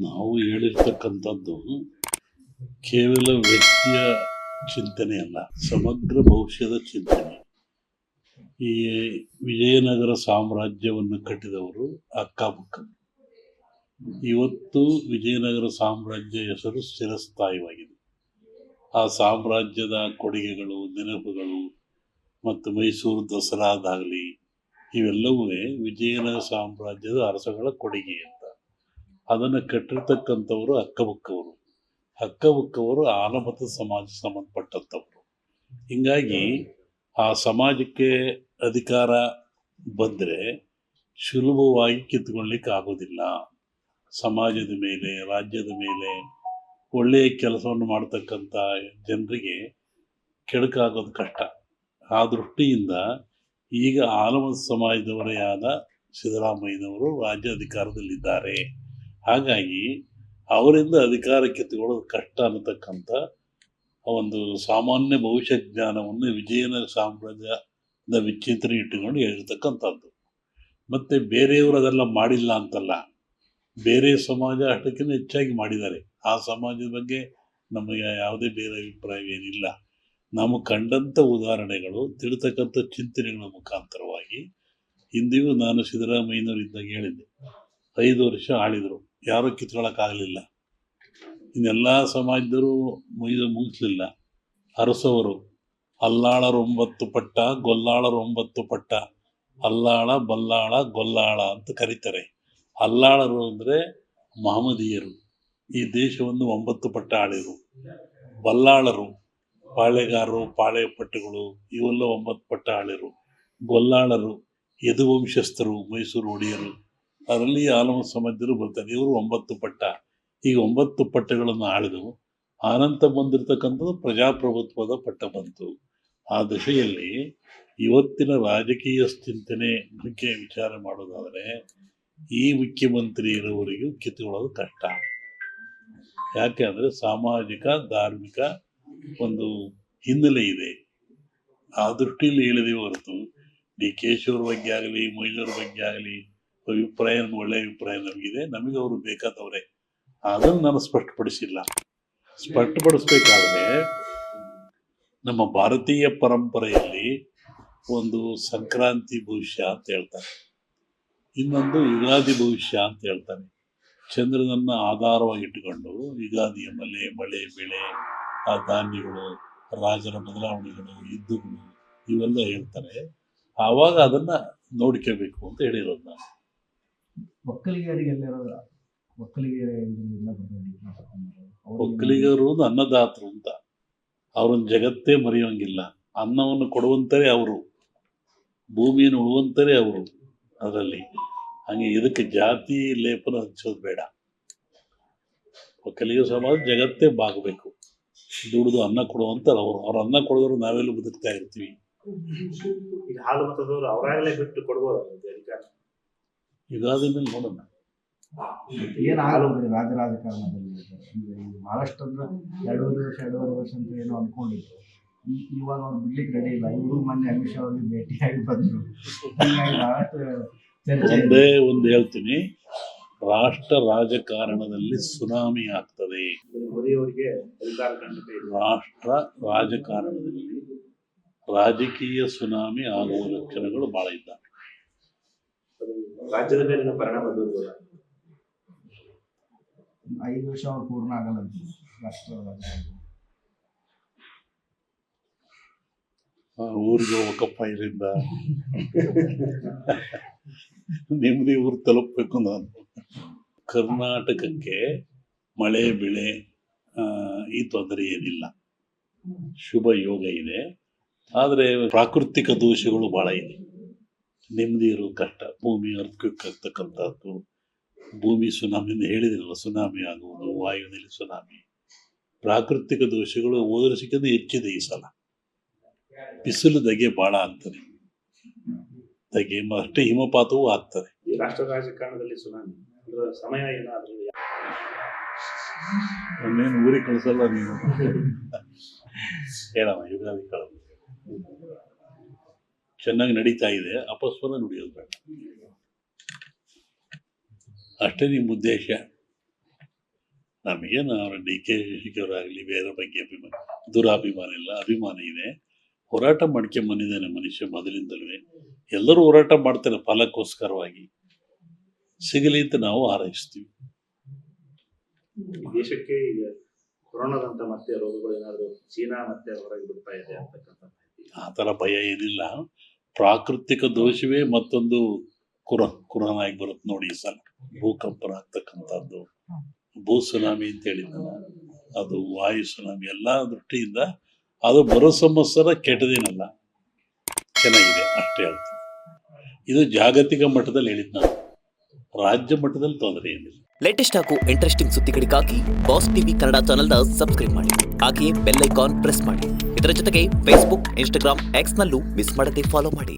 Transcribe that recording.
ನಾವು ಹೇಳಿರ್ತಕ್ಕಂಥದ್ದು ಕೇವಲ ವ್ಯಕ್ತಿಯ ಚಿಂತನೆ ಅಲ್ಲ, ಸಮಗ್ರ ಭವಿಷ್ಯದ ಚಿಂತನೆ. ಈ ವಿಜಯನಗರ ಸಾಮ್ರಾಜ್ಯವನ್ನು ಕಟ್ಟಿದವರು ಅಕ್ಕಬುಕ್ಕ. ಇವತ್ತು ವಿಜಯನಗರ ಸಾಮ್ರಾಜ್ಯ ಹೆಸರು ಚಿರಸ್ಥಾಯಿಯಾಗಿದೆ. ಆ ಸಾಮ್ರಾಜ್ಯದ ಕೊಡುಗೆಗಳು, ನೆನಪುಗಳು ಮತ್ತು ಮೈಸೂರು ದಸರಾದಾಗಲಿ ಇವೆಲ್ಲವೂ ವಿಜಯನಗರ ಸಾಮ್ರಾಜ್ಯದ ಅರಸಗಳ ಕೊಡುಗೆ ಅಂತ. ಅದನ್ನು ಕಟ್ಟಿರ್ತಕ್ಕಂಥವರು ಅಕ್ಕಬುಕ್ಕವರು. ಅಕ್ಕಬುಕ್ಕವರು ಆಲಮತ ಸಮಾಜ ಸಂಬಂಧಪಟ್ಟಂಥವ್ರು. ಹೀಗಾಗಿ ಆ ಸಮಾಜಕ್ಕೆ ಅಧಿಕಾರ ಬಂದರೆ ಸುಲಭವಾಗಿ ಕಿತ್ಕೊಳ್ಳಿಕ್ಕೆ ಆಗೋದಿಲ್ಲ. ಸಮಾಜದ ಮೇಲೆ, ರಾಜ್ಯದ ಮೇಲೆ ಒಳ್ಳೆಯ ಕೆಲಸವನ್ನು ಮಾಡ್ತಕ್ಕಂಥ ಜನರಿಗೆ ಕೆಡುಕಾಗೋದು ಕಷ್ಟ. ಆ ದೃಷ್ಟಿಯಿಂದ ಈಗ ಆಲಮತ ಸಮಾಜದವರೇ ಆದ ಸಿದ್ದರಾಮಯ್ಯನವರು ರಾಜ್ಯ ಅಧಿಕಾರದಲ್ಲಿದ್ದಾರೆ. ಹಾಗಾಗಿ ಅವರಿಂದ ಅಧಿಕಾರ ಕಿತ್ತುಕೊಳ್ಳೋದು ಕಷ್ಟ ಅನ್ನತಕ್ಕಂಥ ಒಂದು ಸಾಮಾನ್ಯ ಭವಿಷ್ಯ ಜ್ಞಾನವನ್ನು ವಿಜಯನಗರ ಸಾಮ್ರಾಜ್ಯದ ವಿಚಿತ್ರ ಇಟ್ಟುಕೊಂಡು ಹೇಳಿರ್ತಕ್ಕಂಥದ್ದು. ಮತ್ತು ಬೇರೆಯವರು ಅದೆಲ್ಲ ಮಾಡಿಲ್ಲ ಅಂತಲ್ಲ, ಬೇರೆ ಸಮಾಜ ಅಷ್ಟಕ್ಕಿಂತ ಹೆಚ್ಚಾಗಿ ಮಾಡಿದ್ದಾರೆ. ಆ ಸಮಾಜದ ಬಗ್ಗೆ ನಮಗೆ ಯಾವುದೇ ಬೇರೆ ಅಭಿಪ್ರಾಯವೇನಿಲ್ಲ. ನಾವು ಕಂಡಂಥ ಉದಾಹರಣೆಗಳು, ತಿಳ್ತಕ್ಕಂಥ ಚಿಂತನೆಗಳ ಮುಖಾಂತರವಾಗಿ ಹಿಂದೆಯೂ ನಾನು ಸಿದ್ದರಾಮಯ್ಯನವರಿದ್ದಾಗ ಹೇಳಿದ್ದೆ, 5 ವರ್ಷ ಆಳಿದರು, ಯಾರೂ ಕಿತ್ಕೊಳ್ಳೋಕ್ಕಾಗಲಿಲ್ಲ. ಇನ್ನೆಲ್ಲ ಸಮಾಜದವರು ಮುಗಿಸ್ಲಿಲ್ಲ. ಅರಸವರು ಅಲ್ಲಾಳರು 9 ಪಟ್ಟ, ಗೊಲ್ಲಾಳರು 9 ಪಟ್ಟ, ಅಲ್ಲಾಳ, ಬಲ್ಲಾಳ, ಗೊಲ್ಲಾಳ ಅಂತ ಕರೀತಾರೆ. ಅಲ್ಲಾಳರು ಅಂದರೆ ಮಹಮ್ಮದೀಯರು, ಈ ದೇಶವನ್ನು 9 ಪಟ್ಟ ಆಳಿದರು. ಬಲ್ಲಾಳರು ಪಾಳೆಗಾರರು, ಪಾಳೆ ಪಟ್ಟುಗಳು, ಇವೆಲ್ಲ 9 ಪಟ್ಟ ಆಳಿರು. ಗೊಲ್ಲಾಳರು ಯದುವಂಶಸ್ಥರು, ಮೈಸೂರು ಒಡೆಯರು, ಅದರಲ್ಲಿ ಆಲಮತ ಸಮಾಜರು ಬರ್ತಾರೆ. ಇವರು 9 ಪಟ್ಟ. ಈಗ 9 ಪಟ್ಟಗಳನ್ನು ಆಳಿದು ಆನಂತರ ಬಂದಿರತಕ್ಕಂಥದ್ದು ಪ್ರಜಾಪ್ರಭುತ್ವದ ಪಟ್ಟ ಬಂತು. ಆ ದಶೆಯಲ್ಲಿ ಇವತ್ತಿನ ರಾಜಕೀಯ ಚಿಂತನೆ ಬಗ್ಗೆ ವಿಚಾರ ಮಾಡೋದಾದರೆ ಈ ಮುಖ್ಯಮಂತ್ರಿ ಇರೋವರೆಗೂ ಕಿತ್ತುಕೊಳ್ಳೋದು ಕಷ್ಟ. ಯಾಕೆ ಅಂದರೆ ಸಾಮಾಜಿಕ, ಧಾರ್ಮಿಕ ಒಂದು ಹಿನ್ನೆಲೆ ಇದೆ. ಆ ದೃಷ್ಟಿಯಲ್ಲಿ ಹೇಳಿದೆ ಹೊರತು ಡಿ ಕೆ ಶಿವರ ಬಗ್ಗೆ ಆಗಲಿ, ಮೊಯ್ಲೂರ ಬಗ್ಗೆ ಆಗಲಿ ಅಭಿಪ್ರಾಯ ಒಳ್ಳೆಯ ಅಭಿಪ್ರಾಯ ನಮಗಿದೆ. ನಮಗೆ ಅವರು ಬೇಕಾದವರೇ. ಅದನ್ನು ನಾನು ಸ್ಪಷ್ಟಪಡಿಸಿಲ್ಲ. ಸ್ಪಷ್ಟಪಡಿಸ್ಬೇಕಾದ್ರೆ ನಮ್ಮ ಭಾರತೀಯ ಪರಂಪರೆಯಲ್ಲಿ ಒಂದು ಸಂಕ್ರಾಂತಿ ಭವಿಷ್ಯ ಅಂತ ಹೇಳ್ತಾರೆ, ಇನ್ನೊಂದು ಯುಗಾದಿ ಭವಿಷ್ಯ ಅಂತ ಹೇಳ್ತಾರೆ. ಚಂದ್ರನನ್ನು ಆಧಾರವಾಗಿಟ್ಟುಕೊಂಡು ಯುಗಾದಿಯ ಮಳೆ, ಬೆಳೆ, ಆ ಧಾನ್ಯಗಳು, ರಾಜರ ಬದಲಾವಣೆಗಳು, ಯುದ್ಧಗಳು ಇವೆಲ್ಲ ಹೇಳ್ತಾರೆ. ಆವಾಗ ಅದನ್ನು ನೋಡ್ಕೋಬೇಕು ಅಂತ ಹೇಳಿರೋದು ನಾನು. ಒಕ್ಕಲಿಗರು ಅನ್ನದಾತರು ಅಂತ, ಅವ್ರನ್ನ ಜಗತ್ತೇ ಮರೆಯೋಂಗಿಲ್ಲ. ಅನ್ನವನ್ನು ಕೊಡುವಂತರೇ ಅವರು, ಭೂಮಿಯನ್ನು ಉಳುವಂತರೇ ಅವರು. ಅದರಲ್ಲಿ ಹಂಗೆ ಇದಕ್ಕೆ ಜಾತಿ ಲೇಪನ ಹಚ್ಚೋದು ಬೇಡ. ಒಕ್ಕಲಿಗ ಸಮಾಜ ಜಗತ್ತೇ ಬಾಗಬೇಕು, ದುಡಿದು ಅನ್ನ ಕೊಡುವಂತ ಅವರು. ಅವ್ರ ಅನ್ನ ಕೊಡೋರು ನಾವೆಲ್ಲ ಬದುಕ್ತಾ ಇರ್ತೀವಿ. ಯುಗಾದಿ ಮೇಲೆ ನೋಡೋಣ. ಏನಾಗುತ್ತೆ ರಾಜಕಾರಣದಲ್ಲಿ ಬಹಳಷ್ಟು ಅಂದ್ರೆ 2.5 ವರ್ಷ ಅಂತ ಏನೋ ಅನ್ಕೊಂಡಿದ್ರು. ಇವಾಗ ಅವ್ರು ಬಿಡ್ಲಿಕ್ಕೆ ರೆಡಿ ಇಲ್ಲ. ಇವರು ಮೊನ್ನೆ ಅಮಿತ್ ಶಾ ಅವ್ರಿಗೆ ಭೇಟಿಯಾಗಿ ಬಂದ್ರು. ಒಂದೇ ಒಂದು ಹೇಳ್ತೀನಿ, ರಾಷ್ಟ್ರ ರಾಜಕಾರಣದಲ್ಲಿ ಸುನಾಮಿ ಆಗ್ತದೆ. ರಾಷ್ಟ್ರ ರಾಜಕಾರಣದಲ್ಲಿ ರಾಜಕೀಯ ಸುನಾಮಿ ಆಗುವ ಲಕ್ಷಣಗಳು ಬಹಳ ಇದ್ದಾವೆ. ರಾಜ್ಯದ ಮೇಲೆ ಪರಿಣಾಮ ಬೀರುವುದಿಲ್ಲ. 5 ವರ್ಷ ಅವ್ರು ಪೂರ್ಣ ಆಗಲ್ಲ ರಾಷ್ಟ್ರ ಊರಿಗೆ ಹೋಗಕ್ಕಪ್ಪ ಇದರಿಂದ ನಿಮ್ಮದೇ ಊರು ತಲುಪಬೇಕು. ನಾನು ಕರ್ನಾಟಕಕ್ಕೆ ಮಳೆ ಬೆಳೆ ಈ ತೊಂದರೆ ಏನಿಲ್ಲ, ಶುಭ ಯೋಗ ಇದೆ. ಆದರೆ ಪ್ರಾಕೃತಿಕ ದೋಷಗಳು ಭಾಳ ಇದೆ. ನೆಮ್ಮದಿ ಇರೋ ಕಷ್ಟ, ಭೂಮಿ ಅರ್ಥಕ್ವಿಕ್ ಆಗ್ತಕ್ಕಂಥದ್ದು, ಭೂಮಿ ಸುನಾಮಿಯಿಂದ ಹೇಳಿದಿರಲ್ಲ, ಸುನಾಮಿ ಆಗುವುದು, ವಾಯುವಿನಲ್ಲಿ ಸುನಾಮಿ, ಪ್ರಾಕೃತಿಕ ದೋಷಗಳು ಹೋದ ವರ್ಷಕ್ಕಿಂತ ಹೆಚ್ಚಿದೆ ಈ ಸಲ. ಬಿಸಿಲು ಧಗೆ ಭಾಳ ಆಗ್ತದೆ, ಧಗೆ ಅಷ್ಟೇ ಹಿಮಪಾತವೂ ಆಗ್ತದೆ. ಈ ರಾಷ್ಟ್ರ ರಾಜಕಾರಣದಲ್ಲಿ ಸುನಾಮಿ ಸಮಯ ಏನಾದರೂ ಒನ್ನೇನು ಊರಿಗೆ ಕಳಿಸಲ್ಲ ನೀವು. ಹೇಳಮ್ಮ, ಯುಗಾದಿ ಕಳ ಚೆನ್ನಾಗಿ ನಡೀತಾ ಇದೆ, ಅಪಸ್ವರ ನುಡಿಯೋದು ಬೇಡ ಅಷ್ಟೇ ನಿಮ್ಮ ಉದ್ದೇಶ. ನಮಗೇನು ಅವರ ಡಿ ಕೆ ಶಿವರಾಗಲಿ ಬೇರೆ ಬಗ್ಗೆ ದುರಾಭಿಮಾನ ಇಲ್ಲ, ಅಭಿಮಾನ ಇದೆ. ಹೋರಾಟ ಮಾಡ್ಕೊಂಬಂದಿದ್ದಾನೆ ಮನುಷ್ಯ ಮೊದಲಿಂದಲೂ. ಎಲ್ಲರೂ ಹೋರಾಟ ಮಾಡ್ತಾರೆ ಫಲಕ್ಕೋಸ್ಕರವಾಗಿ, ಸಿಗಲಿ ಅಂತ ನಾವು ಹಾರೈಸ್ತೀವಿ. ದೇಶಕ್ಕೆ ಈಗ ಕೊರೋನಾದಂತ ಮತ್ತೆ ರೋಗಗಳು ಏನಾದ್ರು ಚೀನಾ ಮತ್ತೆ ಹೊರಗೆ ಬಿಡ್ತಾ ಇದೆ ಅಂತಕ್ಕಂಥ ಮಾಹಿತಿ. ಆ ಥರ ಭಯ ಏನಿಲ್ಲ. ಪ್ರಾಕೃತಿಕ ದೋಷವೇ ಮತ್ತೊಂದು ಕುರಾನ್ ಆಗಿ ಬರುತ್ತೆ ನೋಡಿ. ಈ ಸಲ ಭೂಕಂಪನ ಆಗ್ತಕ್ಕಂಥದ್ದು, ಭೂ ಸುನಾಮಿ ಅಂತ ಹೇಳಿದ್ನಲ್ಲ, ಅದು ವಾಯು ಸುನಾಮಿ, ಎಲ್ಲ ದೃಷ್ಟಿಯಿಂದ ಅದು ಬರೋ ಸಂವತ್ಸರ ಕೆಟ್ಟದೇನಲ್ಲ, ಚೆನ್ನಾಗಿದೆ ಅಷ್ಟೇ ಹೇಳ್ತೀನಿ. ಇದು ಜಾಗತಿಕ ಮಟ್ಟದಲ್ಲಿ ಹೇಳಿದ್ ನಾನು, ರಾಜ್ಯ ಮಟ್ಟದಲ್ಲಿ ತೊಂದರೆ ಏನಿಲ್ಲ. ಲೇಟೆಸ್ಟ್ ಹಾಗೂ ಇಂಟ್ರೆಸ್ಟಿಂಗ್ ಸುದ್ದಿಗಳಿಗಾಗಿ ಬಾಸ್ ಟಿವಿ ಕನ್ನಡ ಚಾನೆಲ್ನ ಸಬ್ಸ್ಕ್ರೈಬ್ ಮಾಡಿ. ಹಾಗೆಯೇ ಬೆಲ್ ಐಕಾನ್ ಪ್ರೆಸ್ ಮಾಡಿ. ಇದರ ಜೊತೆಗೆ ಫೇಸ್ಬುಕ್, ಇನ್ಸ್ಟಾಗ್ರಾಮ್, ಎಕ್ಸ್ನಲ್ಲೂ ಮಿಸ್ ಮಾಡದೆ ಫಾಲೋ ಮಾಡಿ.